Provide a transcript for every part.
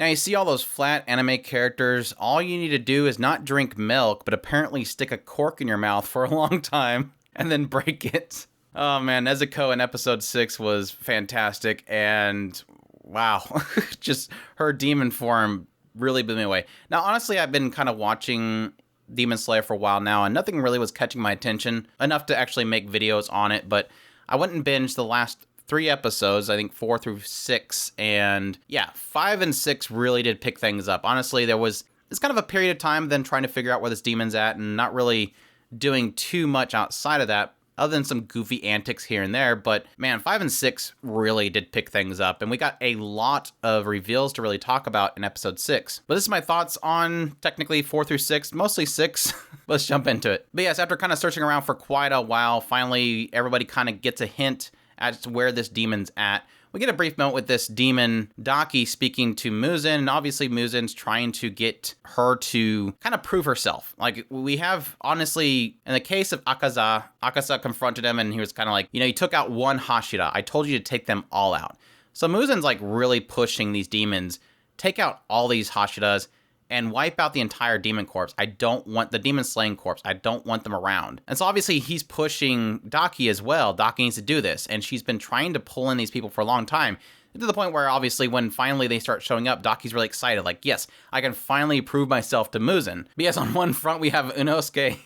Now you see all those flat anime characters, all you need to do is not drink milk, but apparently stick a cork in your mouth for a long time and then break it. Oh man, Nezuko in episode 6 was fantastic, and wow, just her demon form really blew me away. Now honestly, I've been kind of watching Demon Slayer for a while now, and nothing really was catching my attention enough to actually make videos on it, but I went and binged the last 3 episodes, I think 4 through 6, and yeah, 5 and 6 really did pick things up. Honestly, it's kind of a period of time then trying to figure out where this demon's at and not really doing too much outside of that, other than some goofy antics here and there. But man, 5 and 6 really did pick things up, and we got a lot of reveals to really talk about in episode 6. But this is my thoughts on technically 4 through 6, mostly 6. Let's jump into it. But yes, after kind of searching around for quite a while, finally everybody kind of gets a hint as to where this demon's at. We get a brief moment with this demon, Daki, speaking to Muzan, and obviously Muzan's trying to get her to kind of prove herself. Like, we have, honestly, in the case of Akaza confronted him, and he was kind of like, you took out one Hashira. I told you to take them all out. So Muzan's, like, really pushing these demons. Take out all these Hashiras and wipe out the entire demon corpse. I don't want the demon slaying corpse. I don't want them around. And so obviously he's pushing Daki as well. Daki needs to do this. And she's been trying to pull in these people for a long time, to the point where obviously when finally they start showing up, Daki's really excited. Like, yes, I can finally prove myself to Muzan. But yes, on one front we have Inosuke.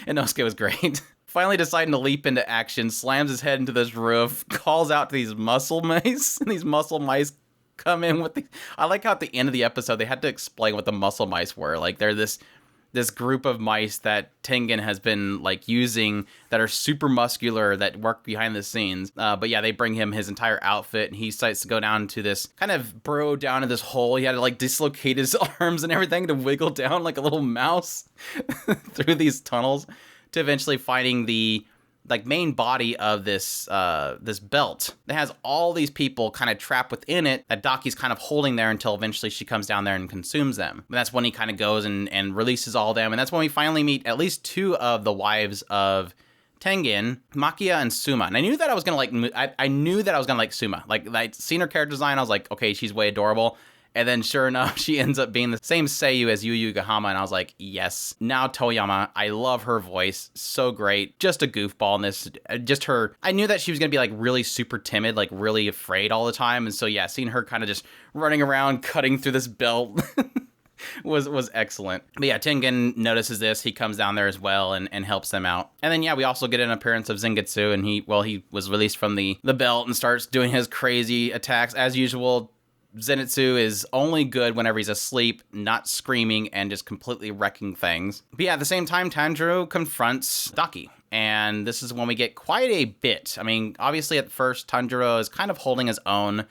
Inosuke was great. Finally deciding to leap into action, slams his head into this roof, calls out to these muscle mice, and these muscle mice come in with the... I like how at the end of the episode they had to explain what the muscle mice were. Like, they're this group of mice that Tengen has been like using that are super muscular, that work behind the scenes. But yeah, they bring him his entire outfit, and he decides to go down to this kind of burrow down in this hole. He had to like dislocate his arms and everything to wiggle down like a little mouse through these tunnels to eventually finding the like main body of this this belt that has all these people kind of trapped within it that Daki's kind of holding there until eventually she comes down there and consumes them. And that's when he kind of goes and releases all of them. And that's when we finally meet at least 2 of the wives of Tengen, Makia and Suma. And I knew that I was gonna like, I knew that I was gonna like Suma. Like, I'd seen her character design, I was like, okay, she's way adorable. And then sure enough, she ends up being the same Seiyu as Yu Yu Gahama, and I was like, yes. Now Toyama, I love her voice, so great. Just a goofball in this, just her, I knew that she was gonna be like really super timid, like really afraid all the time, and so yeah, seeing her kind of just running around, cutting through this belt was excellent. But yeah, Tengen notices this, he comes down there as well and helps them out. And then yeah, we also get an appearance of Zengetsu, and he was released from the belt and starts doing his crazy attacks as usual. Zenitsu is only good whenever he's asleep, not screaming and just completely wrecking things. But yeah, at the same time, Tanjiro confronts Daki. And this is when we get quite a bit. I mean, obviously at first, Tanjiro is kind of holding his own,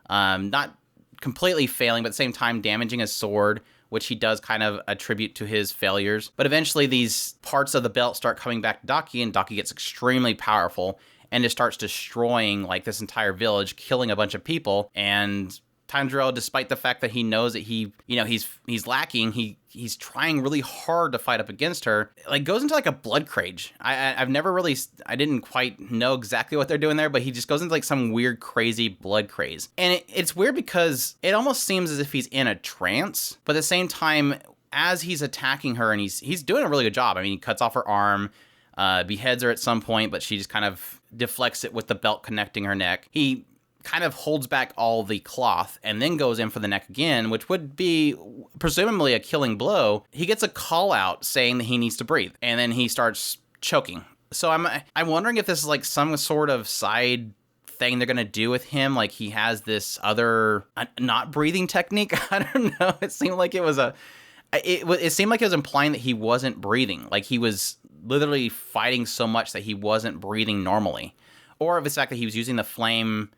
not completely failing, but at the same time damaging his sword, which he does kind of attribute to his failures. But eventually these parts of the belt start coming back to Daki, and Daki gets extremely powerful and just starts destroying like this entire village, killing a bunch of people. And Tanjiro, despite the fact that he knows that he's lacking, he's trying really hard to fight up against her, like goes into like a blood rage. I didn't quite know exactly what they're doing there, but he just goes into like some weird crazy blood craze. And it's weird because it almost seems as if he's in a trance, but at the same time, as he's attacking her, and he's doing a really good job. I mean, he cuts off her arm, beheads her at some point, but she just kind of deflects it with the belt connecting her neck. He kind of holds back all the cloth and then goes in for the neck again, which would be presumably a killing blow. He gets a call out saying that he needs to breathe, and then he starts choking. So I'm wondering if this is like some sort of side thing they're gonna do with him, like he has this other not breathing technique. I don't know. It seemed like it was it seemed like it was implying that he wasn't breathing, like he was literally fighting so much that he wasn't breathing normally, or if it's the fact that he was using the flame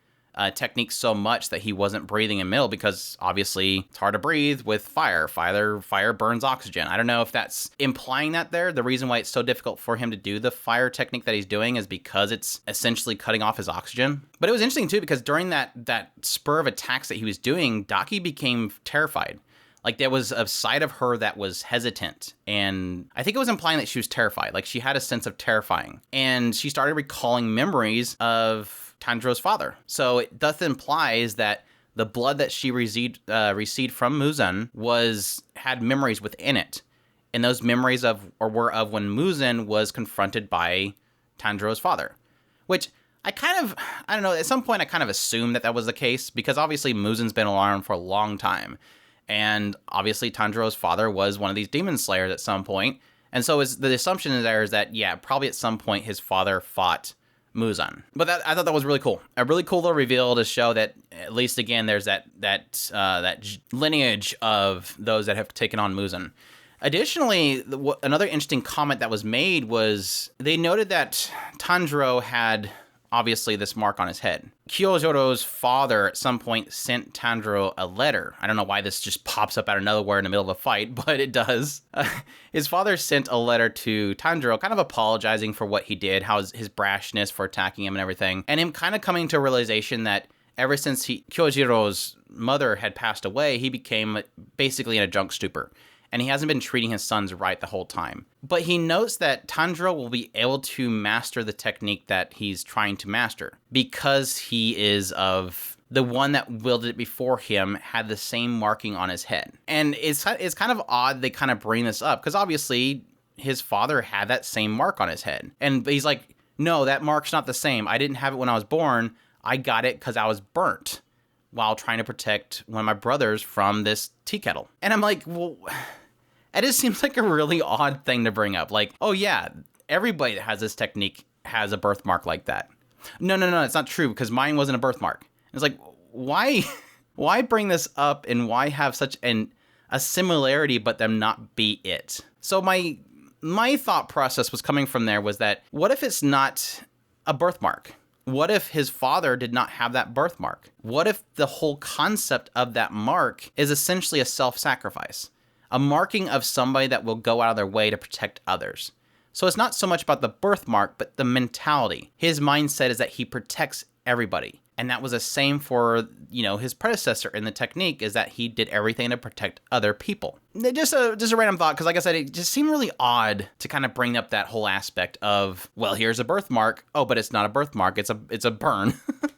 technique so much that he wasn't breathing in middle, because obviously it's hard to breathe with fire. Fire burns oxygen. I don't know if that's implying that there. The reason why it's so difficult for him to do the fire technique that he's doing is because it's essentially cutting off his oxygen. But it was interesting too, because during that spur of attacks that he was doing, Daki became terrified. Like, there was a side of her that was hesitant, and I think it was implying that she was terrified. Like, she had a sense of terrifying, and she started recalling memories of Tanjiro's father. So it thus implies that the blood that she received from Muzan had memories within it. And those memories were of when Muzan was confronted by Tanjiro's father. Which I don't know, at some point I kind of assumed that was the case, because obviously Muzan's been around for a long time. And obviously Tanjiro's father was one of these demon slayers at some point. And so the assumption there is that, yeah, probably at some point his father fought Muzan. But I thought that was really cool. A really cool little reveal to show that, at least again, there's that lineage of those that have taken on Muzan. Additionally, another interesting comment that was made was they noted that Tanjiro had obviously this mark on his head. Kyojoro's father at some point sent Tanjiro a letter. I don't know why this just pops up out of nowhere in the middle of a fight, but it does. His father sent a letter to Tanjiro kind of apologizing for what he did, how his brashness for attacking him and everything, and him kind of coming to a realization that ever since Kyojiro's mother had passed away, he became basically in a drunk stupor. And he hasn't been treating his sons right the whole time. But he notes that Tanjiro will be able to master the technique that he's trying to master, because he is of the one that wielded it before him had the same marking on his head. And it's kind of odd they kind of bring this up, because obviously his father had that same mark on his head. And he's like, no, that mark's not the same. I didn't have it when I was born. I got it because I was burnt while trying to protect one of my brothers from this tea kettle. And I'm like, well, it just seems like a really odd thing to bring up. Like, oh yeah, everybody that has this technique has a birthmark like that. No, it's not true, because mine wasn't a birthmark. It's like, why bring this up, and why have such a similarity but them not be it? So my thought process was coming from there was that, what if it's not a birthmark? What if his father did not have that birthmark? What if the whole concept of that mark is essentially a self-sacrifice? A marking of somebody that will go out of their way to protect others. So it's not so much about the birthmark, but the mentality. His mindset is that he protects everybody. And that was the same for, his predecessor in the technique, is that he did everything to protect other people. Just a random thought, because like I said, it just seemed really odd to kind of bring up that whole aspect of, well, here's a birthmark. Oh, but it's not a birthmark. It's a burn.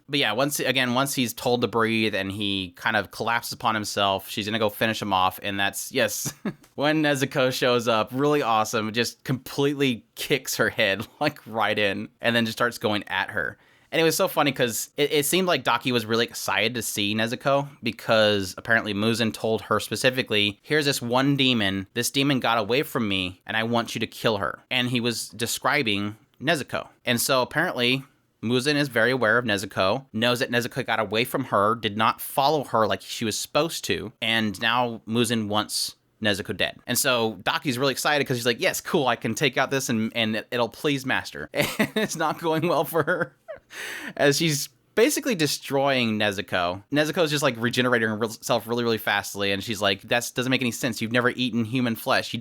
But yeah, once he's told to breathe and he kind of collapses upon himself, she's going to go finish him off. And that's, yes, when Nezuko shows up, really awesome. Just completely kicks her head like right in, and then just starts going at her. And it was so funny because it seemed like Daki was really excited to see Nezuko, because apparently Muzan told her specifically, here's this one demon. This demon got away from me, and I want you to kill her. And he was describing Nezuko. And so apparently Muzan is very aware of Nezuko, knows that Nezuko got away from her, did not follow her like she was supposed to, and now Muzan wants Nezuko dead. And so Daki's really excited because he's like, yes, cool, I can take out this and it'll please Master. And it's not going well for her, as she's basically destroying Nezuko. Nezuko's just like regenerating herself really, really fastly, and she's like, that doesn't make any sense. You've never eaten human flesh.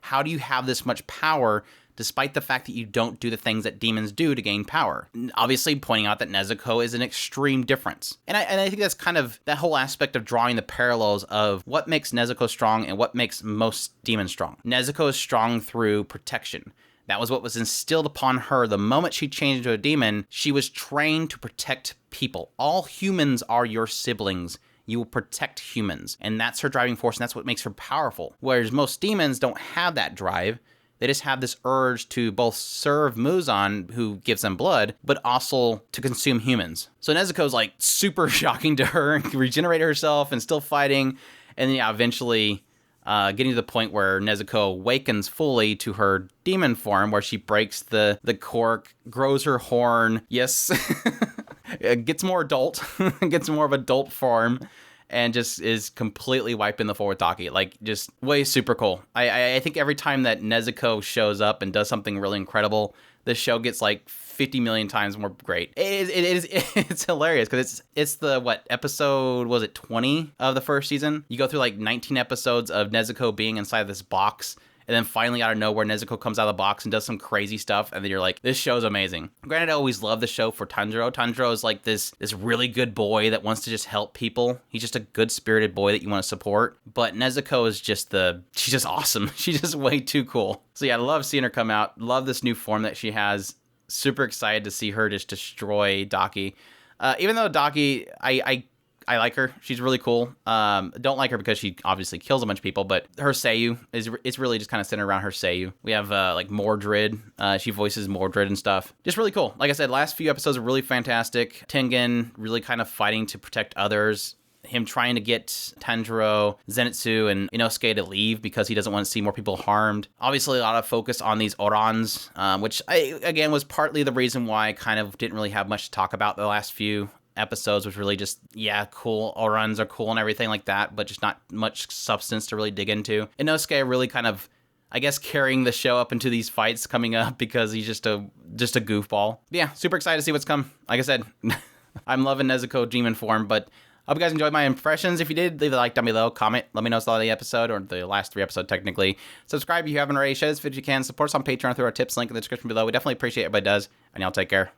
How do you have this much power, despite the fact that you don't do the things that demons do to gain power? Obviously pointing out that Nezuko is an extreme difference. And I think that's kind of that whole aspect of drawing the parallels of what makes Nezuko strong and what makes most demons strong. Nezuko is strong through protection. That was what was instilled upon her the moment she changed into a demon. She was trained to protect people. All humans are your siblings. You will protect humans. And that's her driving force, and that's what makes her powerful. Whereas most demons don't have that drive. They just have this urge to both serve Muzan, who gives them blood, but also to consume humans. So Nezuko's like super shocking to her, and can regenerate herself and still fighting. And then yeah, eventually getting to the point where Nezuko awakens fully to her demon form, where she breaks the cork, grows her horn. Yes, gets more adult, gets more of adult form, and just is completely wiping the floor with Daki. Like, just way super cool. I think every time that Nezuko shows up and does something really incredible, the show gets like 50 million times more great. It's hilarious, because it's the, episode, was it 20 of the first season? You go through like 19 episodes of Nezuko being inside this box, and then finally out of nowhere, Nezuko comes out of the box and does some crazy stuff, and then you're like, this show's amazing. Granted, I always loved the show for Tanjiro. Tanjiro is like this really good boy that wants to just help people. He's just a good-spirited boy that you want to support. But Nezuko is she's just awesome. She's just way too cool. So yeah, I love seeing her come out. Love this new form that she has. Super excited to see her just destroy Daki. Even though Daki, I I like her. She's really cool. Don't like her because she obviously kills a bunch of people, but her Seiyu it's really just kind of centered around her Seiyu. We have like Mordred. She voices Mordred and stuff. Just really cool. Like I said, last few episodes are really fantastic. Tengen really kind of fighting to protect others. Him trying to get Tanjiro, Zenitsu, and Inosuke to leave because he doesn't want to see more people harmed. Obviously, a lot of focus on these Orans, which, again, was partly the reason why I kind of didn't really have much to talk about the last few episodes. Was really just, yeah, cool, Orans are cool and everything like that, but just not much substance to really dig into. Inosuke really kind of, I guess, carrying the show up into these fights coming up because he's just a goofball. Yeah, super excited to see what's come. Like I said, I'm loving Nezuko demon form, but I hope you guys enjoyed my impressions. If you did, leave a like down below, comment, let me know it's the the episode, or the last 3 episodes technically. Subscribe if you haven't already. Share this video if you can. Support us on Patreon through our tips link in the description below. We definitely appreciate it, everybody does. And y'all take care.